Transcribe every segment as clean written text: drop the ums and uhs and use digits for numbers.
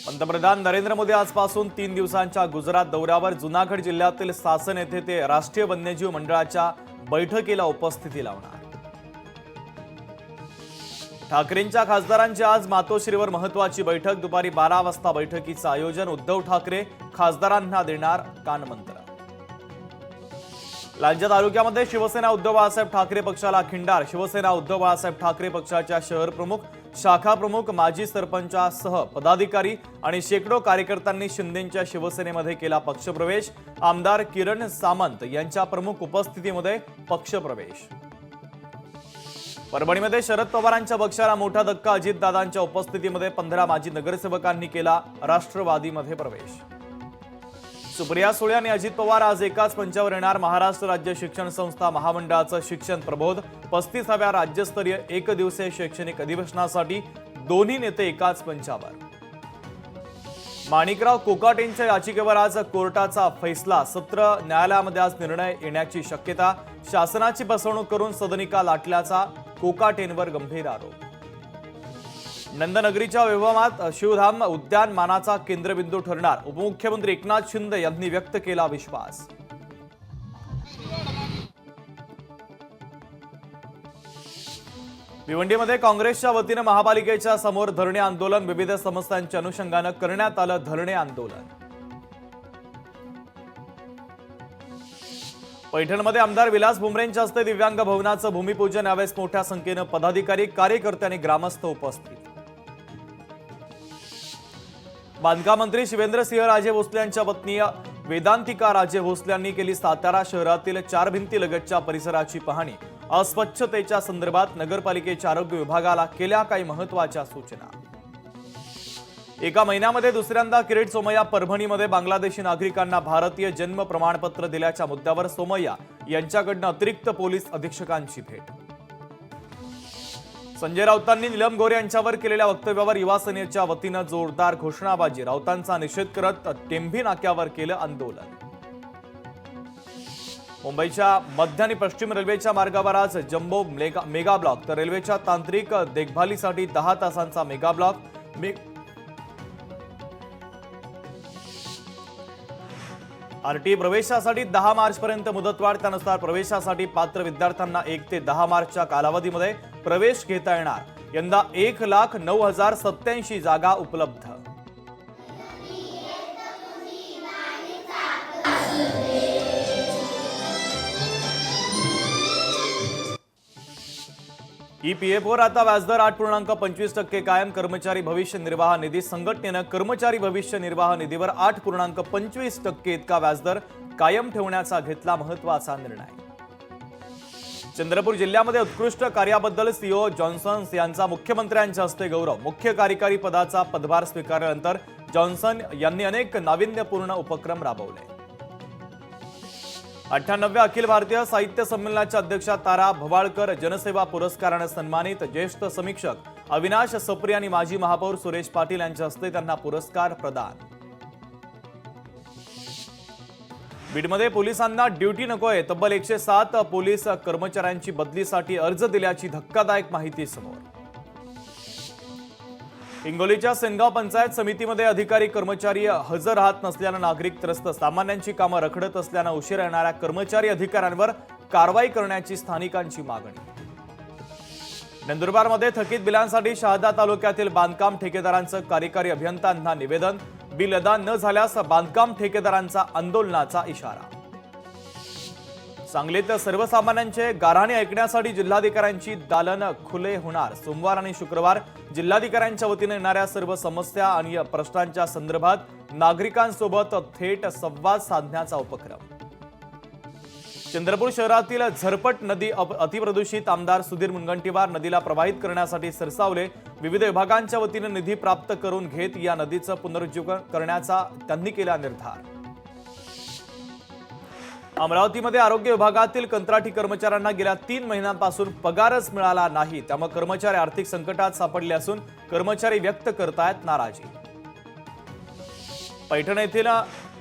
पंतप्रधान नरेंद्र मोदी आजपासून 3 दिवसांच्या गुजरात दौऱ्यावर जुनागढ जिल्ह्यातील सासन येथे ते राष्ट्रीय वन्यजीव मंडळाच्या बैठकीला उपस्थिती लावणार। ठाकरेंच्या खासदारांची आज मातोश्रीवर महत्त्वाची बैठक। दुपारी 12 वाजता बैठकीचं आयोजन। उद्धव ठाकरे खासदारांना देणार कानमंत्र। लांजा तालुक्यामध्ये शिवसेना उद्धव बाळासाहेब ठाकरे पक्षाला खिंडार। शिवसेना उद्धव बाळासाहेब ठाकरे पक्षाच्या शहर प्रमुख, शाखा प्रमुख, माजी सरपंचासह पदाधिकारी आणि शेकडो कार्यकर्त्यांनी शिंदेंच्या शिवसेनेमध्ये केला पक्षप्रवेश। आमदार किरण सामंत यांच्या प्रमुख उपस्थितीमध्ये पक्षप्रवेश। परभणीमध्ये शरद पवारांच्या पक्षाला मोठा धक्का। अजितदादांच्या उपस्थितीमध्ये 15 माजी नगरसेवकांनी केला राष्ट्रवादीमध्ये प्रवेश। सुप्रिया सुळे आणि अजित पवार आज एकाच मंचावर येणार। महाराष्ट्र राज्य शिक्षण संस्था महामंडळाचं शिक्षण प्रबोध 35व्या राज्यस्तरीय एकदिवसीय शैक्षणिक अधिवेशनासाठी दोन्ही नेते एकाच मंचावर। माणिकराव कोकाटेंच्या याचिकेवर आज कोर्टाचा फैसला। सत्र न्यायालयामध्ये आज निर्णय येण्याची शक्यता। शासनाची फसवणूक करून सदनिका लाटल्याचा कोकाटेंवर गंभीर आरोप। नंदनगरीच्या वैभवात शिवधाम उद्यान मानाचा केंद्रबिंदू ठरणार। उपमुख्यमंत्री एकनाथ शिंदे यांनी व्यक्त केला विश्वास। भिवंडीमध्ये काँग्रेसच्या वतीने महापालिकेच्या समोर धरणे आंदोलन। विविध समस्यांच्या अनुषंगाने करण्यात आलं धरणे आंदोलन। पैठणमध्ये आमदार विलास भुमरेंच्या हस्ते दिव्यांग भवनाचं भूमिपूजन। यावेळेस मोठ्या संख्येने पदाधिकारी, कार्यकर्ते आणि ग्रामस्थ उपस्थित। बांधकाम मंत्री शिवेंद्रसिंह राजे भोसले यांच्या पत्नी वेदांतिका राजे भोसले यांनी केली सातारा शहरातील 4 भिंतीलगतच्या परिसराची पाहणी। अस्वच्छतेच्या संदर्भात नगरपालिकेच्या आरोग्य विभागाला केल्या काही महत्त्वाच्या सूचना। एका महिन्यामध्ये दुसऱ्यांदा किरीट सोमय्या परभणीमध्ये बांगलादेशी नागरिकांना भारतीय जन्म प्रमाणपत्र दिल्याच्या मुद्द्यावर सोमय्या यांच्याकडून अतिरिक्त पोलीस अधीक्षकांची भेट। संजय राऊतांनी नीलम गोरे यांच्यावर केलेल्या वक्तव्यावर युवा सेनेच्या वतीने जोरदार घोषणाबाजी। राऊतांचा निषेध करत टेंभी नाक्यावर केलं आंदोलन। मुंबईच्या मध्य आणि पश्चिम रेल्वेच्या मार्गावर आज जम्बो मेगा ब्लॉक तर रेल्वेच्या तांत्रिक देखभालीसाठी 10 तासांचा मेगा ब्लॉक। आरटी प्रवेशासाठी 10 मार्चपर्यंत मुदतवाढ। त्यानुसार प्रवेशासाठी पात्र विद्यार्थ्यांना 1 ते 10 मार्चच्या कालावधीमध्ये प्रवेश घेता येणार। यंदा 1,09,087 जागा उपलब्ध। ईपीएफओवर आता व्याजदर 8.25% कायम। कर्मचारी भविष्य निर्वाह निधी संघटनेनं कर्मचारी भविष्य निर्वाह निधीवर 8.25% इतका व्याजदर कायम ठेवण्याचा घेतला महत्त्वाचा निर्णय। चंद्रपूर जिल्ह्यामध्ये उत्कृष्ट कार्याबद्दल सीओ जॉन्सन यांचा मुख्यमंत्र्यांच्या हस्ते गौरव। मुख्य कार्यकारी पदाचा पदभार स्वीकारल्यानंतर जॉन्सन यांनी अनेक नाविन्यपूर्ण उपक्रम राबवले। 98व्या अखिल भारतीय साहित्य संमेलनाच्या अध्यक्षा तारा भवाळकर जनसेवा पुरस्काराने सन्मानित। ज्येष्ठ समीक्षक अविनाश सप्रे आणि माजी महापौर सुरेश पाटील यांच्या हस्ते त्यांना पुरस्कार प्रदान। बीडमध्ये पोलिसांना ड्युटी नकोय। तब्बल 107 पोलीस कर्मचाऱ्यांची बदलीसाठी अर्ज दिल्याची धक्कादायक माहिती समोर। हिंगोलीच्या सेनगाव पंचायत समितीमध्ये अधिकारी कर्मचारी हजर राहत नसल्याने नागरिक त्रस्त। सामान्यांची कामं रखडत असल्याने उशिरा येणाऱ्या कर्मचारी अधिकाऱ्यांवर कारवाई करण्याची स्थानिकांची मागणी। नंदुरबारमध्ये थकीत बिलांसाठी शहादा तालुक्यातील बांधकाम ठेकेदारांचं कार्यकारी अभियंत्यांना निवेदन। बिल अदा न झाल्यास बांधकाम ठेकेदारांचा आंदोलनाचा इशारा। सांगलीत सर्वसामान्यांचे गाऱ्हाणे ऐकण्यासाठी जिल्हाधिकाऱ्यांची दालन खुले होणार। सोमवार आणि शुक्रवार जिल्हाधिकाऱ्यांच्या वतीने येणाऱ्या सर्व समस्या आणि प्रश्नांच्या संदर्भात नागरिकांसोबत थेट संवाद साधण्याचा उपक्रम। चंद्रपूर शहरातील झरपट नदी अतिप्रदूषित। आमदार सुधीर मुनगंटीवार नदीला प्रवाहित करण्यासाठी सरसावले। विविध विभागांच्या वतीने निधी प्राप्त करून घेत या नदीचं पुनरुज्जीवन करण्याचा त्यांनी केला निर्धार। अमरावतीमध्ये आरोग्य विभागातील कंत्राटी कर्मचाऱ्यांना गेल्या 3 महिन्यांपासून पगारच मिळाला नाही। त्यामुळे कर्मचारी आर्थिक संकटात सापडले असून कर्मचारी व्यक्त करतायत नाराजी। पैठण येथील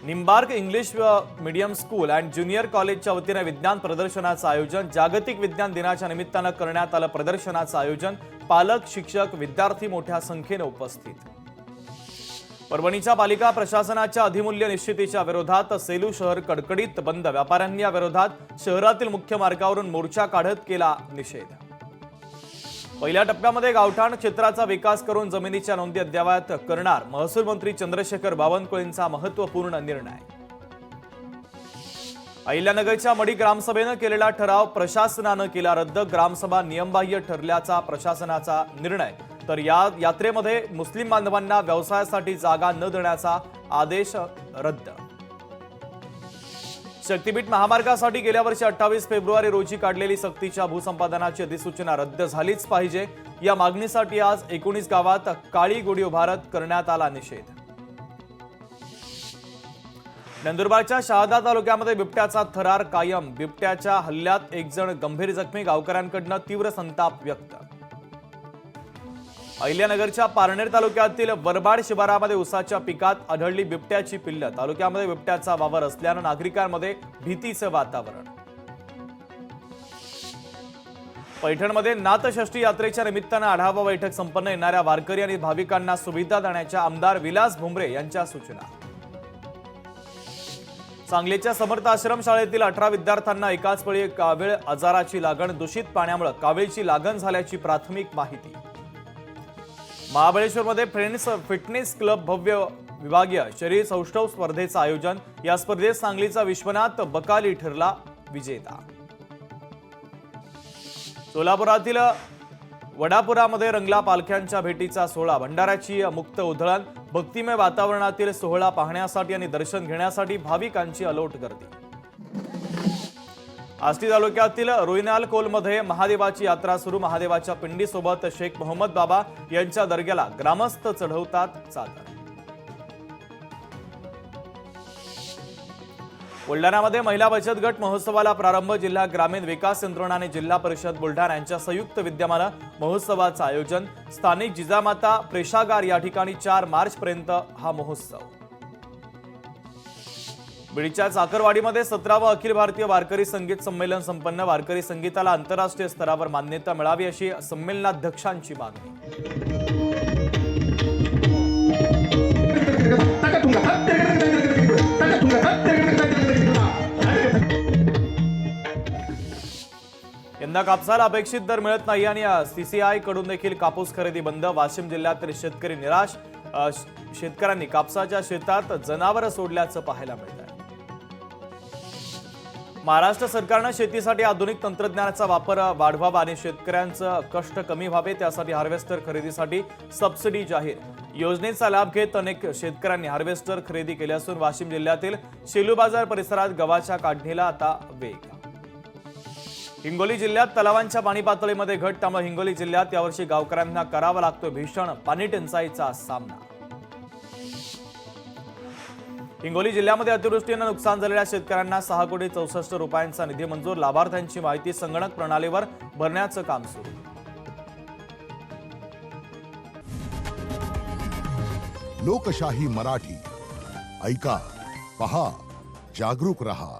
Nimbark English medium school and junior कॉलेजच्या वतीने विज्ञान प्रदर्शनाचं आयोजन। जागतिक विज्ञान दिनाच्या निमित्ताने करण्यात आलं प्रदर्शनाचं आयोजन। पालक, शिक्षक, विद्यार्थी मोठ्या संख्येने उपस्थित। परभणीच्या पालिका प्रशासनाच्या अधिमूल्य निश्चितीच्या विरोधात सेलू शहर कडकडीत बंद। व्यापाऱ्यांनी या विरोधात शहरातील मुख्य मार्गावरून मोर्चा काढत केला निषेध। पहिल्या टप्प्यामध्ये गावठाण क्षेत्राचा विकास करून जमिनीच्या नोंदी अद्ययावत करणार महसूल मंत्री चंद्रशेखर बावनकुळेंचा महत्त्वपूर्ण निर्णय। अहिल्यानगरच्या मडी ग्रामसभेनं केलेला ठराव प्रशासनानं केला रद्द। ग्रामसभा नियमबाह्य ठरल्याचा प्रशासनाचा निर्णय। तर या यात्रेमध्ये मुस्लिम बांधवांना व्यवसायासाठी जागा न देण्याचा आदेश रद्द। शक्तीपीठ महामार्गासाठी गेल्या वर्षी 28 फेब्रुवारी रोजी काढलेली सक्तीच्या भूसंपादनाची अधिसूचना रद्द झालीच पाहिजे। या मागणीसाठी आज 19 गावात काळी गुढी उभारत करण्यात आला निषेध। नंदुरबारच्या शहादा तालुक्यामध्ये बिबट्याचा थरार कायम। बिबट्याच्या हल्ल्यात एक जण गंभीर जखमी। गावकऱ्यांकडून तीव्र संताप व्यक्त। अहिल्यानगरच्या पारनेर तालुक्यातील वरबाड शिवारामध्ये उसाच्या पिकात आढळली बिबट्याची पिल्लं। तालुक्यामध्ये बिबट्याचा वावर असल्यानं नागरिकांमध्ये भीतीचं वातावरण। पैठणमध्ये नाथषष्ठी यात्रेच्या निमित्तानं आढावा बैठक संपन्न। येणाऱ्या वारकरी आणि भाविकांना सुविधा देण्याच्या आमदार विलास भुमरे यांच्या सूचना। सांगलीच्या समर्थ आश्रम शाळेतील 18 विद्यार्थ्यांना एकाच वेळी कावीळ आजाराची लागण। दूषित पाण्यामुळे कावीळची लागण झाल्याची प्राथमिक माहिती। महाबळेश्वरमध्ये फ्रेंड्स फिटनेस क्लब भव्य विभागीय शरीर सौष्ठव स्पर्धेचं आयोजन। या स्पर्धेत सांगलीचा विश्वनाथ बकाली ठरला विजेता। सोलापुरातील वडापुरामध्ये रंगला पालख्यांच्या भेटीचा सोहळा। भंडाऱ्याची मुक्त उधळण। भक्तिमय वातावरणातील सोहळा पाहण्यासाठी आणि दर्शन घेण्यासाठी भाविकांची अलोट गर्दी। आष्टी तालुक्यातील रोईनाल कोलमध्ये महादेवाची यात्रा सुरू। महादेवाच्या पिंडीसोबत शेख मोहम्मद बाबा यांच्या दर्ग्याला ग्रामस्थ चढवतात चादर। बुलढाण्यामध्ये महिला बचत गट महोत्सवाला प्रारंभ। जिल्हा ग्रामीण विकास यंत्रणा आणि जिल्हा परिषद बुलढाणा यांच्या संयुक्त विद्यमानं महोत्सवाचं आयोजन। स्थानिक जिजामाता प्रेक्षागार या ठिकाणी 4 मार्च पर्यंत हा महोत्सव। बीडच्या चाकरवाडीमध्ये 17वं अखिल भारतीय वारकरी संगीत संमेलन संपन्न। वारकरी संगीताला आंतरराष्ट्रीय स्तरावर मान्यता मिळावी अशी संमेलनाध्यक्षांची मागणी। यंदा कापसाला अपेक्षित दर मिळत नाही आणि सीसीआय कडून देखील कापूस खरेदी बंद। वाशिम जिल्ह्यातील शेतकरी निराश। शेतकऱ्यांनी कापसाच्या शेतात जनावर सोडल्याचं पाहायला मिळत आहे। महाराष्ट्र सरकारनं शेतीसाठी आधुनिक तंत्रज्ञानाचा वापर वाढवावा आणि शेतकऱ्यांचं कष्ट कमी व्हावे त्यासाठी हार्वेस्टर खरेदीसाठी सबसिडी जाहीर। योजनेचा लाभ घेत अनेक शेतकऱ्यांनी हार्वेस्टर खरेदी केले असून वाशिम जिल्ह्यातील शेलू बाजार परिसरात गव्हाच्या काढणीला आता वेग। हिंगोली जिल्ह्यात तलावांच्या पाणी पातळीमध्ये घट। त्यामुळे हिंगोली जिल्ह्यात यावर्षी गावकऱ्यांना करावा लागतोय भीषण पाणी टंचाईचा सामना। हिंगोली जिल्ह्यामध्ये अतिवृष्टीनं नुकसान झालेल्या शेतकऱ्यांना 6 कोटी 64 रुपयांचा निधी मंजूर। लाभार्थ्यांची माहिती संगणक प्रणालीवर भरण्याचं काम सुरू। लोकशाही मराठी ऐका, पहा, जागरूक रहा।